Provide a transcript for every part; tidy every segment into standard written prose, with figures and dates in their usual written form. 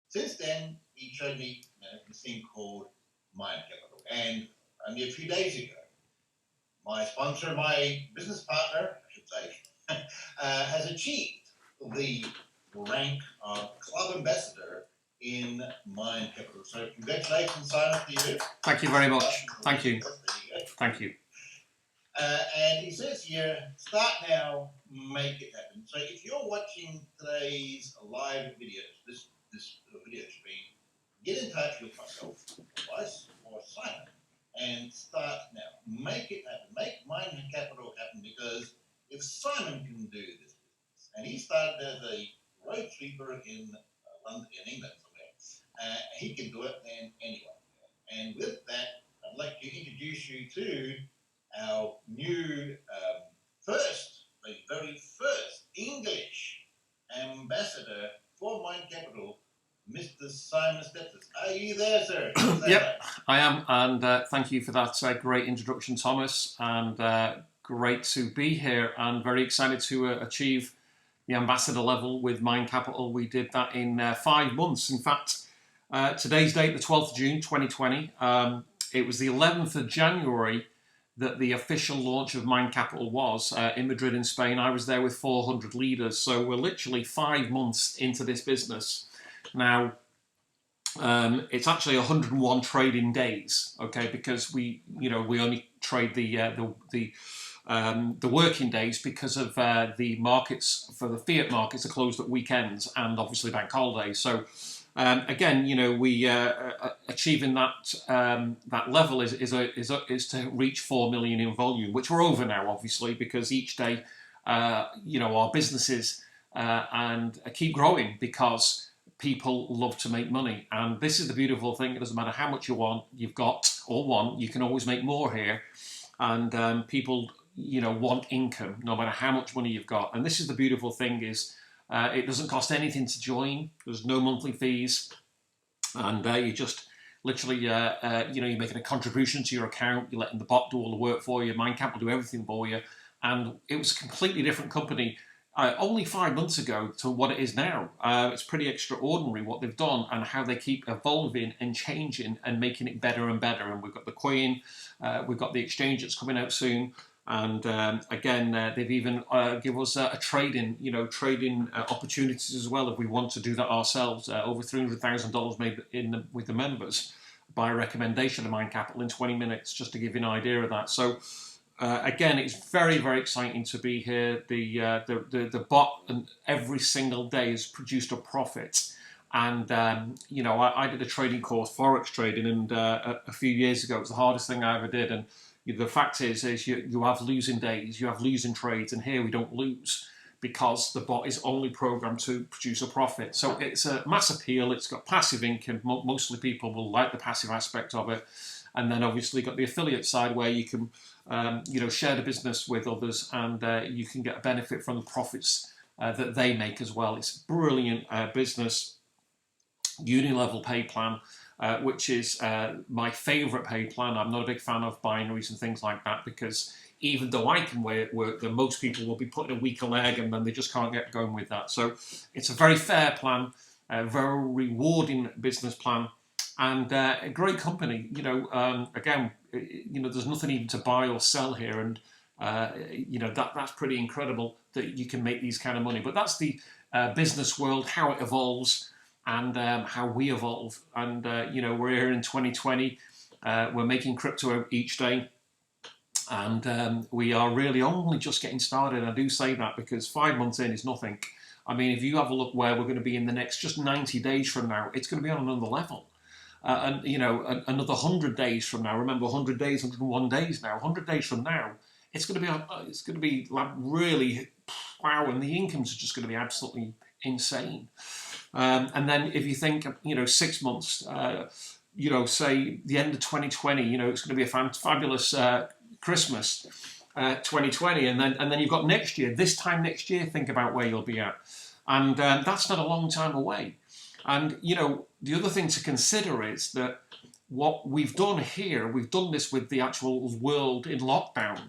Since then, he showed me this thing called MindCAPITAL. And only a few days ago, my sponsor, my business partner, I should say, has achieved the rank of Club Ambassador in MindCAPITAL. So congratulations, Simon, to you. Thank you very much. Thank you. Thank you. And he says here, start now, make it happen. So if you're watching today's live videos, this video should be, get in touch with myself, or Simon, and start now. Make it happen. Make MindCAPITAL happen, because if Simon can do this business, and he started as a road sweeper in London, in England somewhere, he can do it then anyway. And with that, I'd like to introduce you to our new the very first English ambassador for MindCAPITAL, Mr. Simon Stepsys. Are you there, sir? Yep, right? I am, and thank you for that great introduction, Thomas, and great to be here, and very excited to achieve the ambassador level with MindCAPITAL. We did that in 5 months. In fact, today's date, the 12th of June 2020, it was the 11th of January that the official launch of MindCAPITAL was in Madrid in Spain. I was there with 400 leaders, so we're literally 5 months into this business. Now, it's actually 101 trading days, okay, because we only trade the working days because of the markets, for the fiat markets are closed at weekends and obviously bank holidays. So again, we achieving that level is to reach 4 million in volume, which we're over now, obviously, because each day, our businesses and keep growing because people love to make money. And this is the beautiful thing. It doesn't matter how much you've got or want, you can always make more here. And people, want income, no matter how much money you've got. And this is the beautiful thing is, it doesn't cost anything to join. There's no monthly fees. And you just literally, you're making a contribution to your account. You're letting the bot do all the work for you. MindCAPITAL will do everything for you. And it was a completely different company only 5 months ago to what it is now. It's pretty extraordinary what they've done and how they keep evolving and changing and making it better and better. And we've got the coin, we've got the exchange that's coming out soon. And again, they've even give us a trading opportunities as well if we want to do that ourselves. Over $300,000 made with the members by recommendation of MindCAPITAL in 20 minutes, just to give you an idea of that. So again, it's very, very exciting to be here. The bot and every single day has produced a profit. And I did a trading course, Forex trading, and a few years ago it was the hardest thing I ever did. And the fact is you have losing days, you have losing trades, and here we don't lose because the bot is only programmed to produce a profit. So it's a mass appeal. It's got passive income. Mostly people will like the passive aspect of it. And then obviously got the affiliate side where you can share the business with others, and you can get a benefit from the profits that they make as well. It's a brilliant business, uni-level pay plan. Which is my favourite pay plan. I'm not a big fan of binaries and things like that because even though I can work them, most people will be putting a weaker leg and then they just can't get going with that. So it's a very fair plan, a very rewarding business plan, and a great company. Again, there's nothing even to buy or sell here, and that's pretty incredible that you can make these kind of money. But that's the business world, how it evolves. And how we evolve. And, we're here in 2020. We're making crypto each day. And we are really only just getting started. I do say that because 5 months in is nothing. I mean, if you have a look where we're going to be in the next just 90 days from now, it's going to be on another level. Another 100 days from now. Remember, 100 days, 101 days now. 100 days from now, it's going to be like really wow, and the incomes are just going to be absolutely insane. And then if you think, 6 months, say the end of 2020, it's going to be a fabulous Christmas, 2020, and then you've got next year. This time next year, think about where you'll be at, and that's not a long time away. And the other thing to consider is that what we've done here, we've done this with the actual world in lockdown.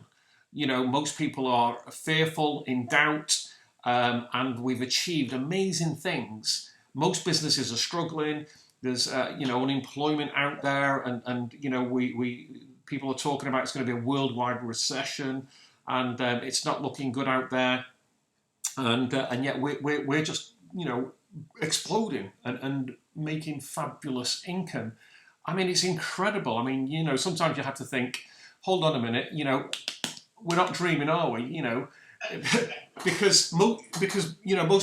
Most people are fearful, in doubt. And we've achieved amazing things most businesses are struggling. There's unemployment out there, and we people are talking about it's going to be a worldwide recession, and it's not looking good out there, and yet we're just exploding and making fabulous income. I mean, it's incredible. I mean, sometimes you have to think, hold on a minute, we're not dreaming, are we? Because most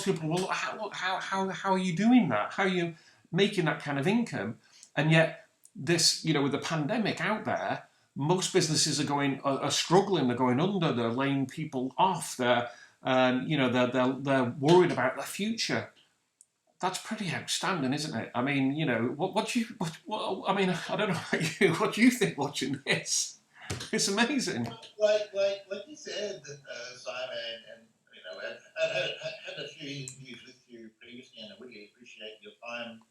people will look, how are you doing that? How are you making that kind of income? And yet this, with the pandemic out there, most businesses are struggling. They're going under. They're laying people off. They're worried about their future. That's pretty outstanding, isn't it? I mean, what I mean, I don't know about you. What do you think watching this? It's amazing. Like you said, Simon, and I've had a few interviews with you previously, and I really appreciate your time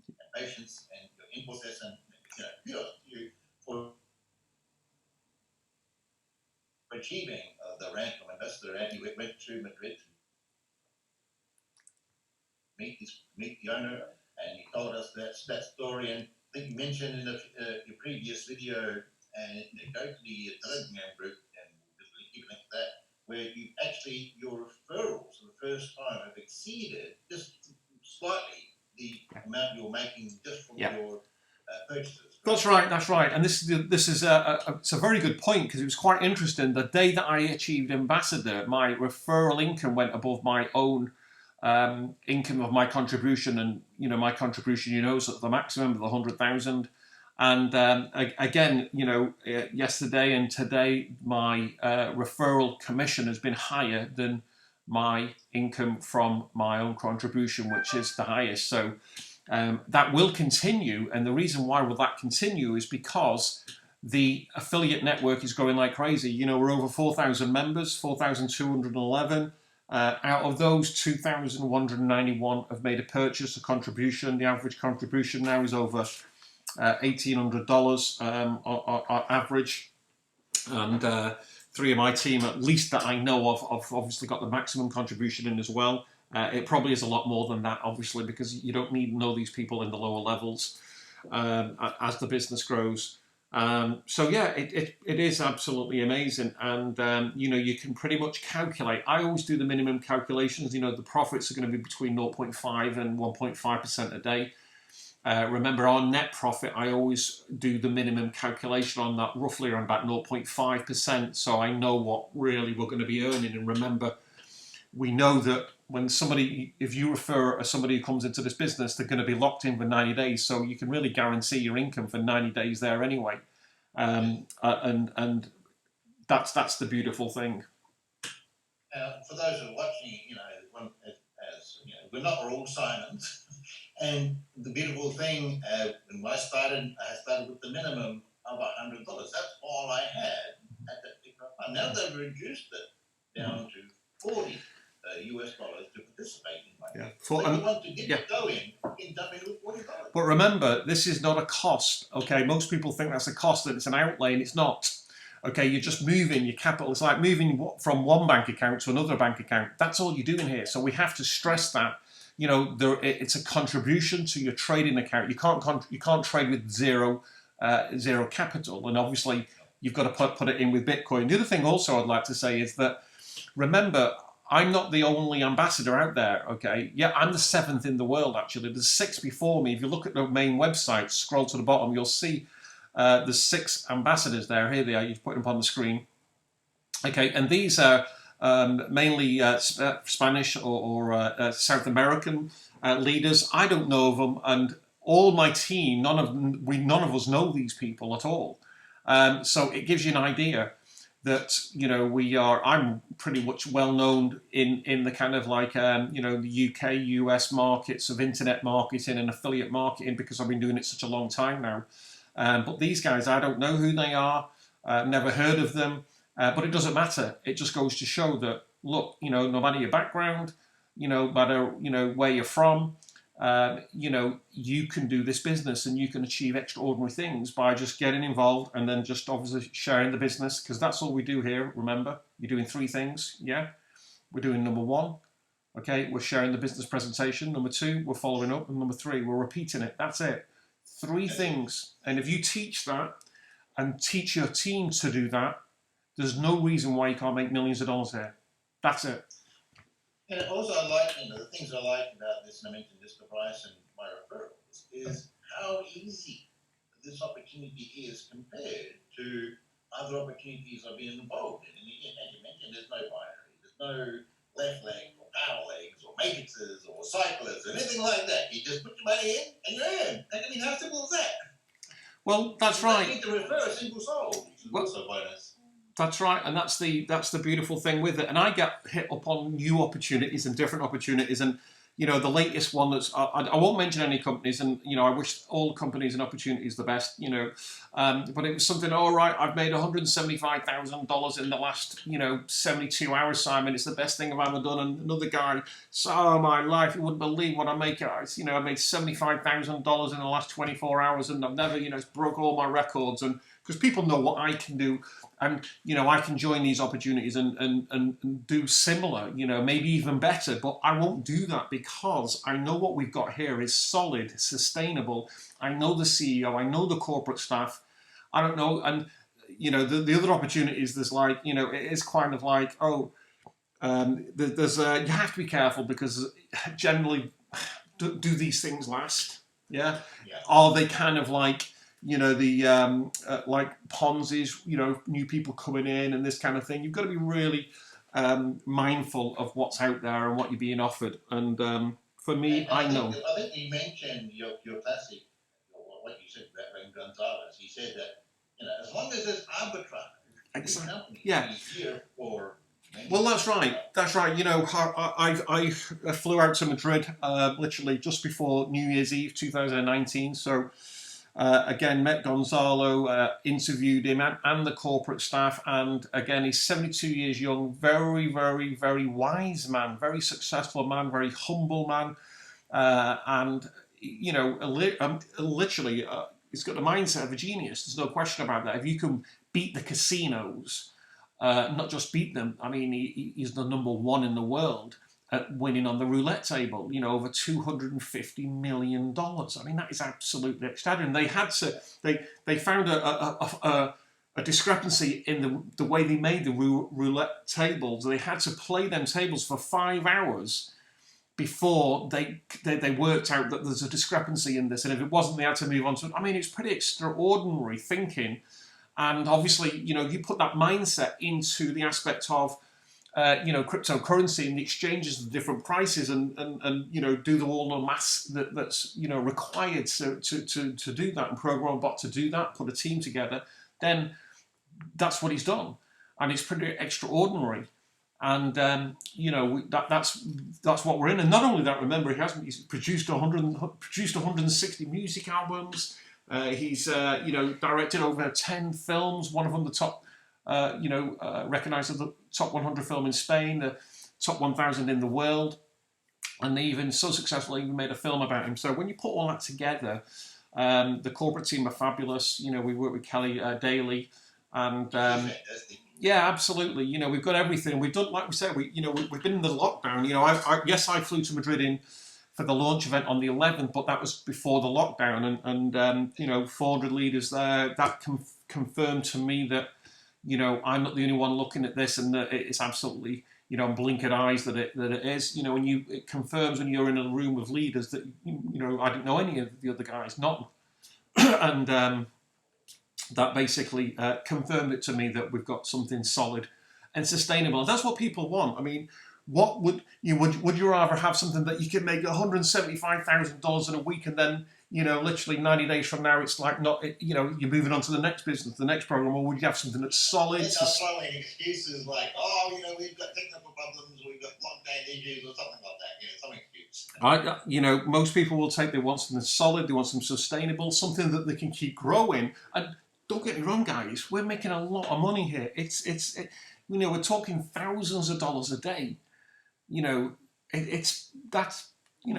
and patience and your input, and kudos to you for achieving the rank of ambassador. And you went to Madrid to meet the owner, and you told us that story. And I think you mentioned in your previous video, and go to the Telegram group, and we'll just keep a link to that, where you actually, your referrals for the first time have exceeded just slightly the amount you're making just from your purchases. That's right. And this is it's a very good point, because it was quite interesting. The day that I achieved ambassador, my referral income went above my own income of my contribution, and my contribution, is at the maximum of the 100,000. And again, yesterday and today, my referral commission has been higher than my income from my own contribution, which is the highest. So that will continue, and the reason why will that continue is because the affiliate network is growing like crazy. We're over 4,000 members, 4,211. Out of those, 2,191 have made a purchase, a contribution. The average contribution now is over $1,800 on average. And 3 of my team, at least that I know of, have obviously got the maximum contribution in as well. It probably is a lot more than that, obviously, because you don't need to know these people in the lower levels as the business grows. So yeah, it is absolutely amazing, and you can pretty much calculate. I always do the minimum calculations. The profits are going to be between 0.5 and 1.5% a day. Remember, our net profit, I always do the minimum calculation on that, roughly around about 0.5%. So I know what really we're going to be earning. And remember, we know that when if you refer somebody who comes into this business, they're going to be locked in for 90 days. So you can really guarantee your income for 90 days there anyway. And that's the beautiful thing. For those who are watching, we're not all Simons. And the beautiful thing, when I started with the minimum of $100. That's all I had at that particular time. Now they've reduced it down to $40 US to participate in my game. So you want to get going, you can jump in with $40. But remember, this is not a cost. Okay, most people think that's a cost, and it's an outlay, and it's not. Okay, you're just moving your capital. It's like moving from one bank account to another bank account. That's all you're doing here. So we have to stress that. It's a contribution to your trading account. You can't trade with zero capital, and obviously you've got to put it in with Bitcoin. The other thing also I'd like to say is that, remember, I'm not the only ambassador out there, okay? Yeah, I'm the 7th in the world, actually. There's 6 before me. If you look at the main website, scroll to the bottom, you'll see there's 6 ambassadors there. Here they are. You've put them on the screen. Okay, and these are mainly Spanish or South American leaders. I don't know of them, and all my team, none of us know these people at all. So it gives you an idea that I'm pretty much well known in the kind of like the UK, US markets of internet marketing and affiliate marketing, because I've been doing it such a long time now. But these guys, I don't know who they are. Never heard of them. But it doesn't matter. It just goes to show that, look, no matter your background, no matter where you're from, you can do this business, and you can achieve extraordinary things by just getting involved, and then just obviously sharing the business, because that's all we do here. Remember, you're doing 3 things, yeah. we're doing number one. Okay, we're sharing the business presentation. Number two, we're following up. And number three, we're repeating it. That's it. Three things. And if you teach that and teach your team to do that, there's no reason why you can't make millions of dollars there. That's it. And also, I like, the things I like about this, and I mentioned this to Bryce and my referrals, is how easy this opportunity is compared to other opportunities I've been involved in. And as you mentioned, there's no binary, there's no left leg or power legs or matrices or cyclists or anything like that. You just put your money in and you earn. I mean, how simple is that? Well, that's right. You need to refer a single soul, which is also a bonus. That's right, and that's the beautiful thing with it. And I get hit up on new opportunities and different opportunities, and the latest one that's I won't mention any companies, and I wish all companies and opportunities the best, but it was something. All right, I've made $175,000 in the last 72 hours, Simon. It's the best thing I've ever done. And another guy, so my life, you wouldn't believe what I make. I made $75,000 in the last 24 hours, and I've never it's broke all my records, and because people know what I can do. And, I can join these opportunities and do similar, maybe even better. But I won't do that because I know what we've got here is solid, sustainable. I know the CEO, I know the corporate staff. I don't know. And, the other opportunities, there's like, it is kind of like, there's you have to be careful because generally do these things last? Yeah. Are they kind of like, like Ponzi's, new people coming in and this kind of thing. You've got to be really mindful of what's out there and what you're being offered. And for me, I know. I think you mentioned your classic, what you said about Ray Gonzalez. He said that, as long as there's arbitrage, exactly. Yeah. Here for well, that's right. That's right. I flew out to Madrid literally just before New Year's Eve 2019. So. Again, met Gonzalo, interviewed him and the corporate staff, and again, he's 72 years young, very, very, very wise man, very successful man, very humble man, and literally, he's got the mindset of a genius. There's no question about that. If you can beat the casinos, not just beat them, I mean, he's the number one in the world at winning on the roulette table, over $250 million. I mean, that is absolutely extraordinary. They had to, they found a discrepancy in the way they made the roulette tables. They had to play them tables for 5 hours before they worked out that there's a discrepancy in this. And if it wasn't, they had to move on to it. I mean, it's pretty extraordinary thinking. And obviously, you put that mindset into the aspect of, cryptocurrency and the exchanges, the different prices, and do all the maths that's required to do that, and program a bot to do that, put a team together. Then that's what he's done, and it's pretty extraordinary. And that's what we're in. And not only that, remember he's produced 160 music albums. He's directed over 10 films. One of them the top. Recognized as the top 100 film in Spain, the top 1,000 in the world, and they even so successfully even made a film about him. So when you put all that together, the corporate team are fabulous. We work with Kelly daily, and yeah, absolutely. We've got everything. We've done, like we said, we've been in the lockdown. I flew to Madrid for the launch event on the 11th, but that was before the lockdown, and 400 leaders there. That confirmed to me that. I'm not the only one looking at this, and that it's absolutely, blinkered eyes that it is. It confirms when you're in a room of leaders that, I didn't know any of the other guys, not, and that basically confirmed it to me that we've got something solid and sustainable. And that's what people want. I mean, what would you rather have something that you can make $175,000 in a week, and then literally 90 days from now, it's like not, you're moving on to the next business, the next program, or would you have something that's solid? It's not throwing excuses like, we've got technical problems, we've got lockdown issues, or something like that. Some excuse. Most people will they want something solid, they want something sustainable, something that they can keep growing. And don't get me wrong, guys, we're making a lot of money here. We're talking thousands of dollars a day.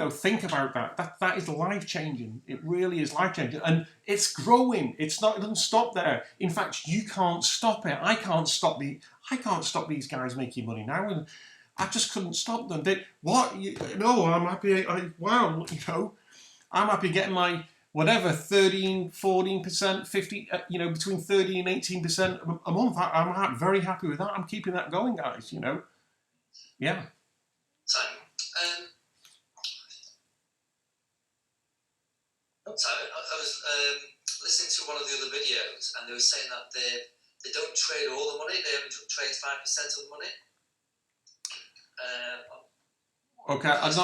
Think about that. That is life-changing. It really is life-changing. And it's growing. It doesn't stop there. In fact, you can't stop it. I can't stop these guys making money now. And I just couldn't stop them. No, I'm happy. Wow, I'm happy getting my whatever 13, 14%, 50, between 30 and 18% a month. I'm very happy with that. I'm keeping that going, guys. Yeah. Simon, I was listening to one of the other videos, and they were saying that they don't trade all the money; they only trade 5% of the money. Okay, I'm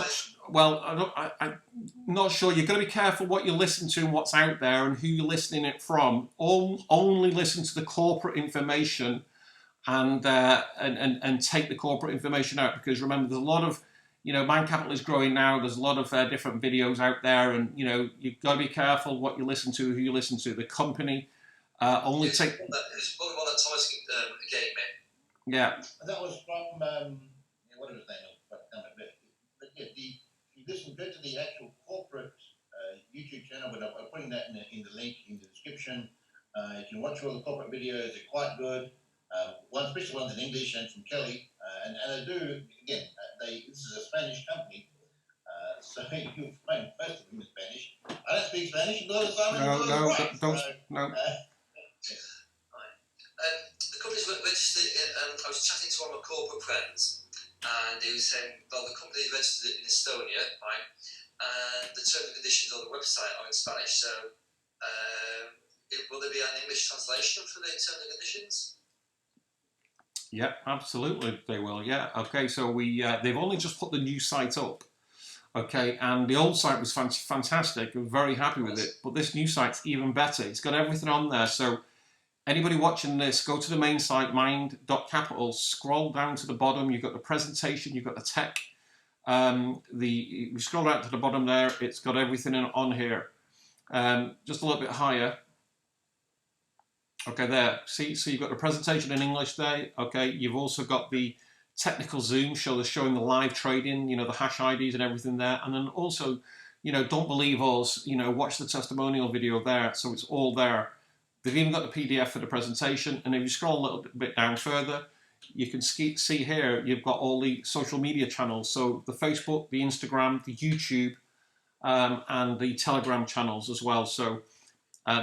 not sure. You've got to be careful what you listen to and what's out there and who you're listening it from. Only listen to the corporate information and take the corporate information out, because remember, there's a lot of, Mind Capital is growing now. There's a lot of different videos out there, and you've got to be careful what you listen to, who you listen to. The company only take. It's one that Thomas gave me. Yeah. That was from what was his name? But yeah, if you listen to the actual corporate YouTube channel, but I'm putting that in the link in the description. You can watch all the corporate videos; they're quite good. Especially ones in English and from Kelly, and they do again. This is a Spanish company, so you'll find most of them in Spanish. I don't speak Spanish, No. The company's registered. I was chatting to one of my corporate friends, and he was saying, well, the company is registered in Estonia, right? And the terms and conditions on the website are in Spanish. So, will there be an English translation for the terms and conditions? Yeah, absolutely, they will. Yeah. Okay. So they've only just put the new site up. Okay, and the old site was fantastic. I'm very happy with it, but this new site's even better. It's got everything on there. So anybody watching this, go to the main site, mind.capital, scroll down to the bottom. You've got the presentation, you've got the tech. You scroll down to the bottom there. It's got everything on here. Just a little bit higher. Okay, there. See, so you've got the presentation in English there. Okay, you've also got the technical Zoom showing the live trading, the hash IDs and everything there. And then also, don't believe us, watch the testimonial video there. So it's all there. They've even got the PDF for the presentation. And if you scroll a little bit down further, you can see here, you've got all the social media channels. So the Facebook, the Instagram, the YouTube, and the Telegram channels as well. So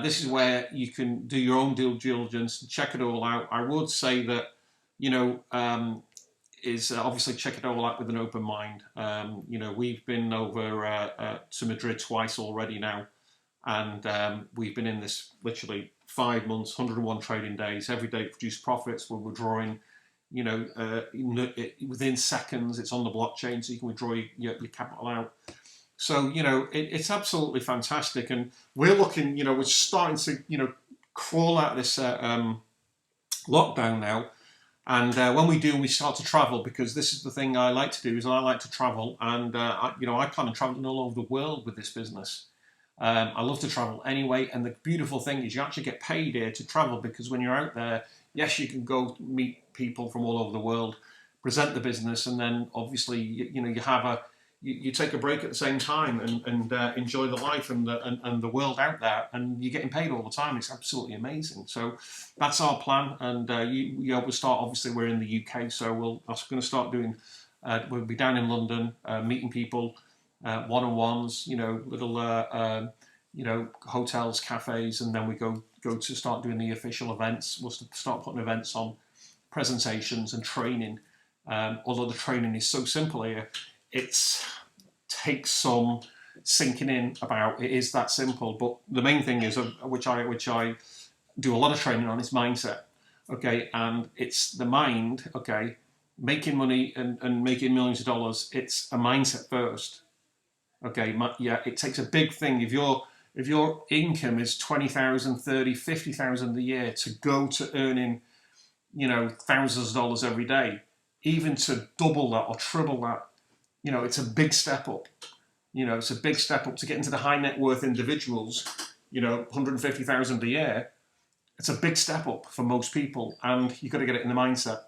this is where you can do your own due diligence and check it all out. I would say that, is obviously check it all out with an open mind. We've been over to Madrid twice already now, and we've been in this literally 5 months, 101 trading days, every day produce profits. We're withdrawing, within seconds. It's on the blockchain, so you can withdraw your capital out. So, it's absolutely fantastic. And we're looking, we're starting to, crawl out of this lockdown now. And when we do, we start to travel, because this is the thing I like to do, is I like to travel. And, I plan on traveling all over the world with this business. I love to travel anyway. And the beautiful thing is you actually get paid here to travel, because when you're out there, yes, you can go meet people from all over the world, present the business, and then obviously, you have you take a break at the same time and enjoy the life and the world out there, and you're getting paid all the time. It's absolutely amazing. So that's our plan, and we'll start. Obviously, we're in the UK, so we're going to start doing. We'll be down in London, meeting people, one-on-ones. Little hotels, cafes, and then we go to start doing the official events. We'll start putting events on, presentations and training. Although the training is so simple here. It takes some sinking in about. It is that simple, but the main thing is, which I do a lot of training on, is mindset. Okay, and it's the mind. Okay, making money and making millions of dollars. It's a mindset first. Okay, it takes a big thing. If your income is 20,000, 30, 50,000 a year, to go to earning, thousands of dollars every day, even to double that or triple that. It's a big step up. It's a big step up to get into the high net worth individuals, 150,000 a year. It's a big step up for most people, and you've got to get it in the mindset.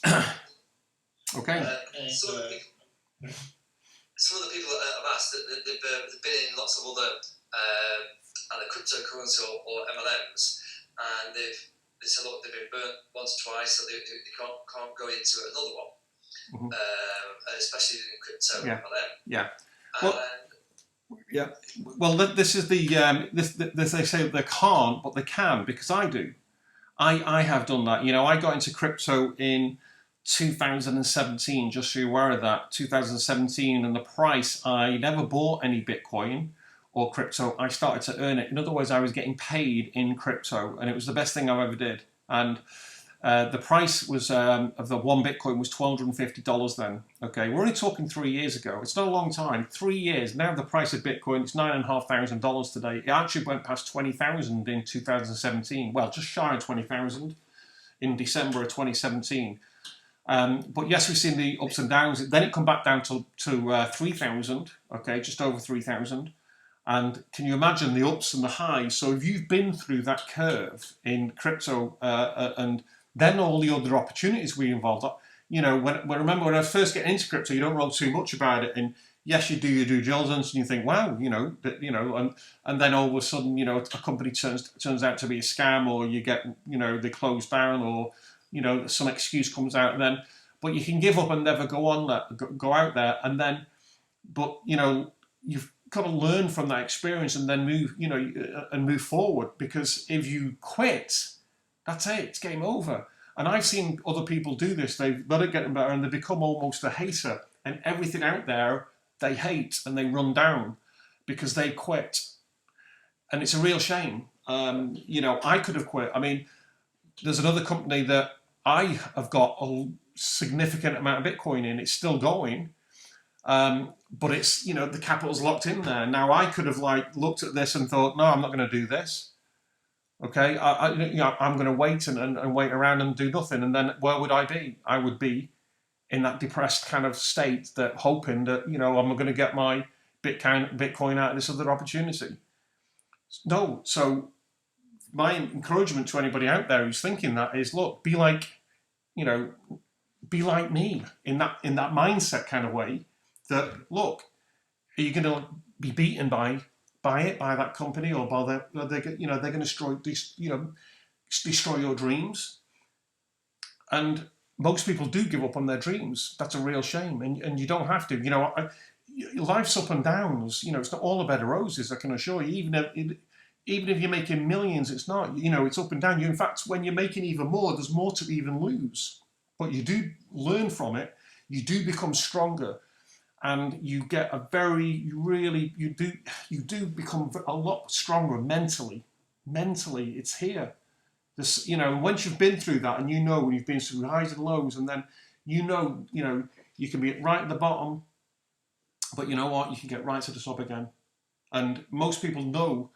Yeah. Okay. Some of the people that I've asked, they've been in lots of other either cryptocurrency or MLMs, and they said, look, they've been burnt once or twice, so they can't go into another one. especially in crypto. Yeah. For them. Yeah. And, Well, yeah. Well, this is the this they say they can't, but they can, because I do. I have done that. You know, I got into crypto in 2017, just so you're aware of that, 2017, and the price, I never bought any Bitcoin or crypto. I started to earn it. In other words, I was getting paid in crypto, and it was the best thing I ever did. And the price was of the one Bitcoin was $1,250 then. Okay, we're only talking 3 years ago. It's not a long time. 3 years now. The price of Bitcoin is $9,500 today. It actually went past 20,000 in 2017. Well, just shy of 20,000 in December of 2017. But yes, we've seen the ups and downs. Then it come back down to 3,000. Okay, just over 3,000. And can you imagine the ups and the highs? So if you've been through that curve in crypto and then all the other opportunities we involved. You know, remember when I was first getting into crypto, you don't know too much about it, and yes, you do your due diligence, and you think, wow, and then all of a sudden, a company turns out to be a scam, or you get, they close down, or some excuse comes out, and then, but you can give up and never go out there, and then, but you've got to learn from that experience and then move forward, because if you quit, that's it, it's game over. And I've seen other people do this. They've let it get them better and they become almost a hater. And everything out there they hate and they run down because they quit. And it's a real shame. I could have quit. I mean, there's another company that I have got a significant amount of Bitcoin in. It's still going. But it's, the capital's locked in there. Now I could have looked at this and thought, no, I'm not going to do this. Okay, I'm going to wait and wait around and do nothing, and then where would I be? I would be in that depressed kind of state, that hoping that I'm going to get my Bitcoin out of this other opportunity. No, so my encouragement to anybody out there who's thinking that is, look, be like me in that mindset kind of way. That look, are you going to be beaten by that company, or they're going to destroy your dreams? And most people do give up on their dreams. That's a real shame, and you don't have to. Life's up and downs. It's not all a bed of roses, I can assure you. Even if you're making millions, it's not. It's up and down. In fact, when you're making even more, there's more to even lose. But you do learn from it. You do become stronger. And you get you do become a lot stronger mentally. Mentally, it's here. This, once you've been through that, and when you've been through highs and lows, and then you can be right at the bottom, but you know what? You can get right to the top again. And most people know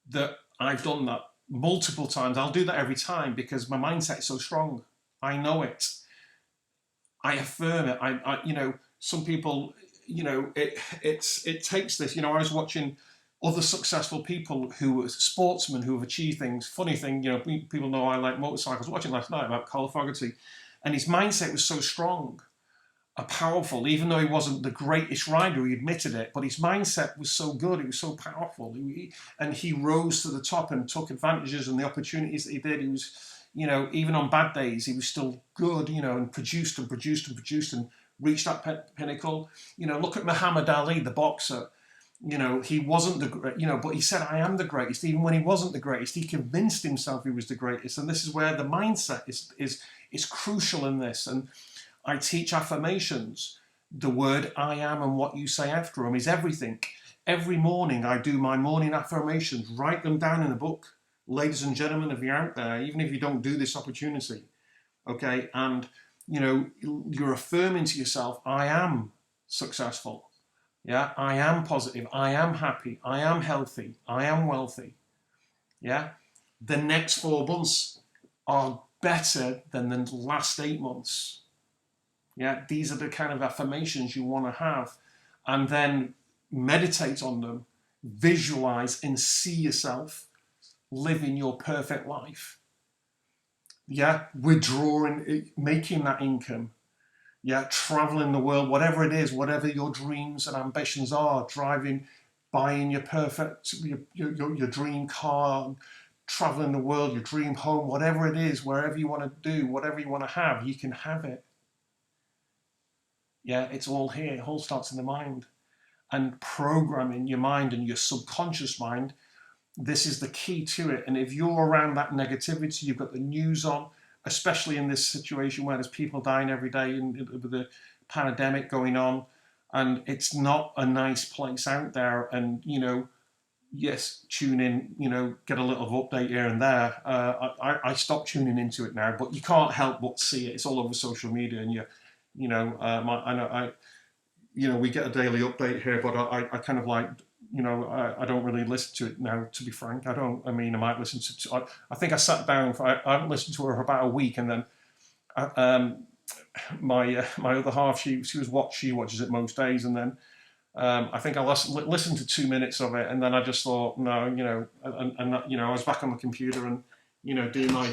that I've done that multiple times. I'll do that every time because my mindset is so strong. I know it. I affirm it. Some people, it takes this. I was watching other successful people who were sportsmen who have achieved things. Funny thing, people know I like motorcycles. Watching last night about Carl Fogarty, and his mindset was so strong, powerful. Even though he wasn't the greatest rider, he admitted it, but his mindset was so good. It was so powerful, and he rose to the top and took advantages and the opportunities that he did. He was, even on bad days, he was still good. And produced and reached that pinnacle. Look at Muhammad Ali, the boxer. He wasn't the great, but he said, I am the greatest. Even when he wasn't the greatest, he convinced himself he was the greatest. And this is where the mindset is crucial in this. And I teach affirmations. The word I am and what you say after them is everything. Every morning I do my morning affirmations. Write them down in a book. Ladies and gentlemen, if you're out there, even if you don't do this opportunity, okay, and you're affirming to yourself, I am successful. Yeah, I am positive. I am happy. I am healthy. I am wealthy. Yeah, the next 4 months are better than the last 8 months. Yeah, these are the kind of affirmations you want to have, and then meditate on them, visualize and see yourself living your perfect life. Yeah, withdrawing, making that income. Yeah, traveling the world, whatever it is, whatever your dreams and ambitions are, buying your perfect, your dream car, traveling the world, your dream home, whatever it is, wherever you want to do, whatever you want to have, you can have it. Yeah, it's all here. It all starts in the mind. And programming your mind and your subconscious mind, this is the key to it. And if you're around that negativity, you've got the news on, especially in this situation where there's people dying every day and with the pandemic going on, and it's not a nice place out there. And yes, tune in, get a little update here and there. I stopped tuning into it now, but you can't help but see it. It's all over social media, and we get a daily update here, but I kind of like, I don't really listen to it now, to be frank. I might listen to, I think I sat down, I haven't listened to her for about a week, and then my other half, she watches it most days, and then I think I listened to 2 minutes of it, and then I just thought, no, I was back on the computer and, doing my,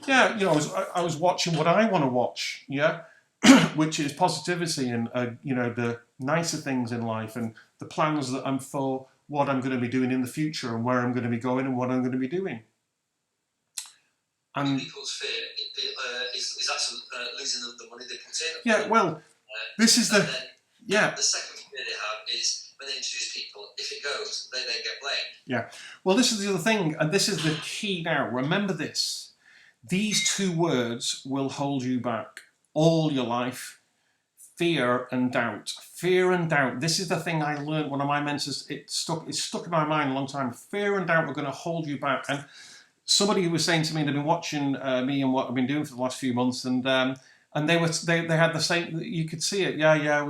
I was watching what I want to watch, yeah, which is positivity and, the nicer things in life and the plans that I'm for what I'm going to be doing in the future and where I'm going to be going and what I'm going to be doing. And people's fear is actually losing the money they put in. Yeah, well, this is the second fear they have is when they introduce people, if it goes, they then get blamed. Yeah, well, this is the other thing, and this is the key now. Remember this. These two words will hold you back all your life. Fear and doubt. Fear and doubt. This is the thing I learned. One of my mentors, it's stuck in my mind a long time. Fear and doubt are going to hold you back. And somebody was saying to me, they've been watching me and what I've been doing for the last few months, and they had the same. You could see it. Yeah.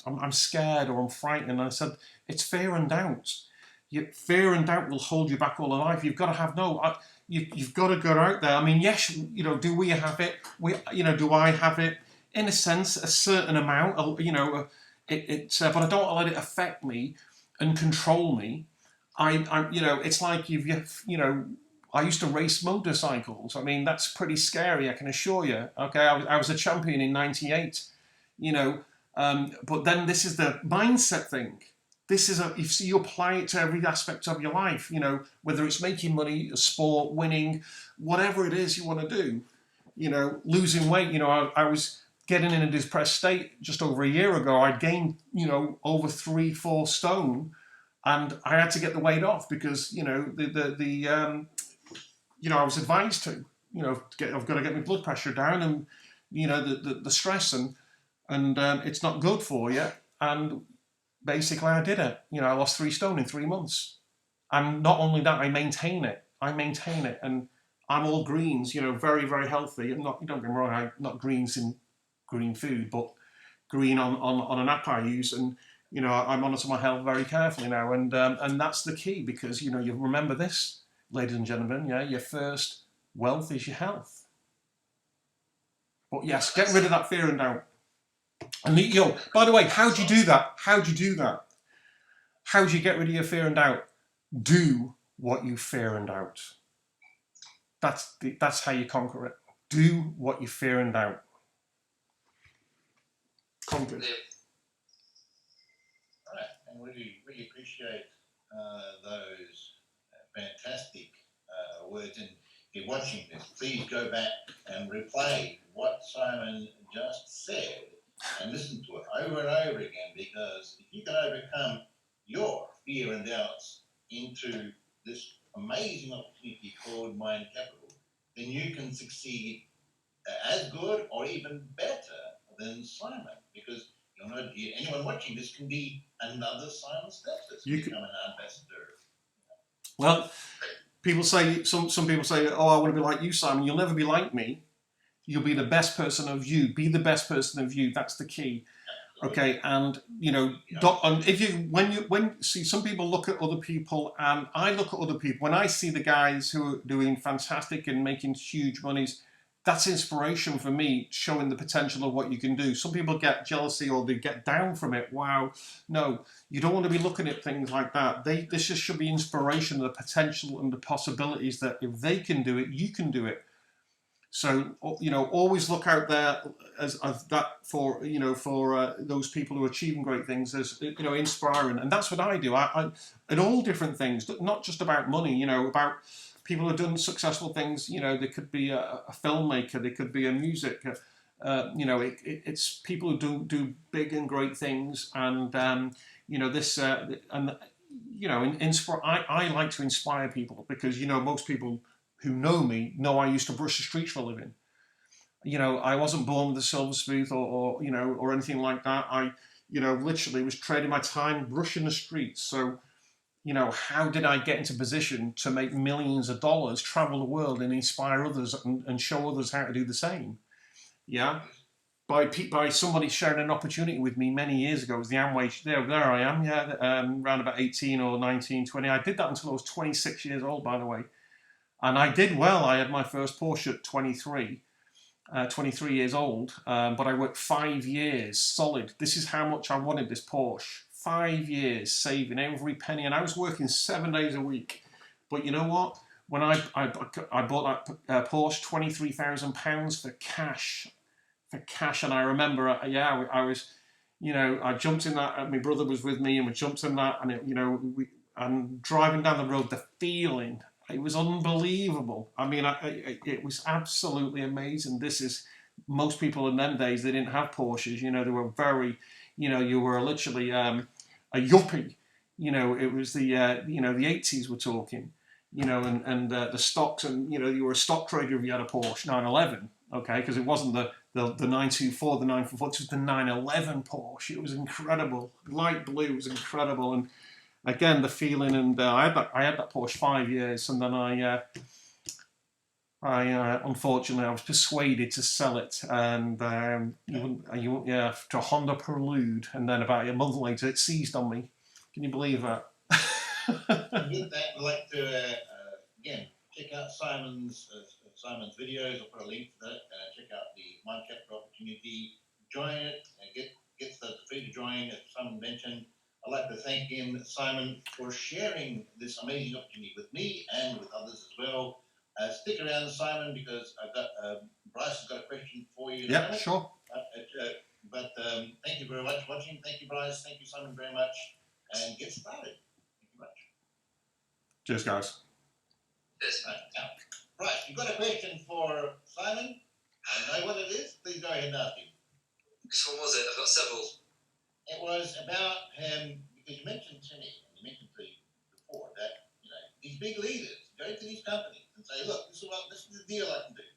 I'm scared or I'm frightened. And I said, it's fear and doubt. Fear and doubt will hold you back all your life. You've got to have you've got to go out there. I mean, yes, do we have it? Do I have it? In a sense, a certain amount, but I don't let it affect me and control me. It's like I used to race motorcycles. I mean, that's pretty scary, I can assure you. Okay, I was a champion in '98, but then this is the mindset thing. This is if you apply it to every aspect of your life, whether it's making money, sport, winning, whatever it is you want to do, losing weight. I was getting in a depressed state just over a year ago. I'd gained, over 3-4 stone, and I had to get the weight off because, I was advised to, I've got to get my blood pressure down, and, the stress and it's not good for you. And basically I did it. I lost 3 stone in 3 months. And not only that, I maintain it, and I'm all greens, very, very healthy. I'm not, don't get me wrong, I'm not greens in green food, but green on an app I use, and I monitor my health very carefully now, and that's the key, because you remember this, ladies and gentlemen. Yeah, your first wealth is your health. But yes, get rid of that fear and doubt. And by the way, how do you do that? How do you get rid of your fear and doubt? Do what you fear and doubt. That's how you conquer it. Do what you fear and doubt. Conquer. Right, and really appreciate those fantastic words. And if you're watching this, please go back and replay what Simon just said and listen to it over and over again, because if you can overcome your fear and doubts into this amazing opportunity called Mind Capital, then you can succeed as good or even better than Simon, because anyone watching this can be another Simon Stepsys, become an ambassador. Well, people say, some people say, oh, I want to be like you, Simon. You'll never be like me. You'll be the best person of you. Be the best person of you. That's the key. Okay, and and if see, some people look at other people, and I look at other people. When I see the guys who are doing fantastic and making huge monies, that's inspiration for me, showing the potential of what you can do. Some people get jealousy or they get down from it. Wow, no, you don't want to be looking at things like that. This just should be inspiration of the potential and the possibilities that if they can do it, you can do it. So, always look out there as that for those people who are achieving great things as, inspiring. And that's what I do. I in all different things, not just about money, about people who have done successful things. They could be a filmmaker, they could be a music, you know, it's people who do big and great things, and you know, this and you know, I like to inspire people, because, you know, most people who know me know I used to brush the streets for a living. You know, I wasn't born with a silver spoon, or you know, or anything like that. I, you know, literally was trading my time brushing the streets. So, you know, how did I get into position to make millions of dollars, travel the world, and inspire others, and show others how to do the same? Yeah, by somebody sharing an opportunity with me many years ago. It was the Amway. There I am. Yeah, around about 18 or 19, 20. I did that until I was 26 years old, by the way, and I did well. I had my first Porsche at 23. 23 years old, but I worked 5 years solid. This is how much I wanted this Porsche. 5 years saving every penny, and I was working 7 days a week. But you know what? When I bought that Porsche, £23,000 for cash, and I remember, I was, you know, I jumped in that. My brother was with me, and we jumped in that, and you know, and driving down the road, the feeling. It was unbelievable. I mean, it was absolutely amazing. This is, most people in them days, they didn't have Porsches. You know, they were very, you know, you were literally a yuppie. You know, it was the, you know, the 80s we're talking. You know, and the stocks, and, you know, you were a stock trader if you had a Porsche 911. Okay, because it wasn't the 924, the 944, it was the 911 Porsche. It was incredible. Light blue was incredible. And again, the feeling, and I had that Porsche 5 years, and then I unfortunately I was persuaded to sell it, and to a Honda Prelude, and then about a month later it seized on me. Can you believe that? And with that, I'd like to again check out Simon's videos. I'll put a link to that. Check out the MindCAPITAL opportunity. Join it and get the free to join, as Simon mentioned. I'd like to thank him, Simon, for sharing this amazing opportunity with me and with others as well. Stick around, Simon, because I've got Bryce has got a question for you. Yeah, sure. But thank you very much for watching. Thank you, Bryce. Thank you, Simon, very much. And get started. Thank you much. Cheers, guys. Yes. Now, Bryce, you've got a question for Simon. I know what it is. Please go ahead and ask him. Which one was it? I've got several. It was about him, because you mentioned to me, and you mentioned to me before, that, you know, these big leaders go to these companies and say, look, this is the deal I can do.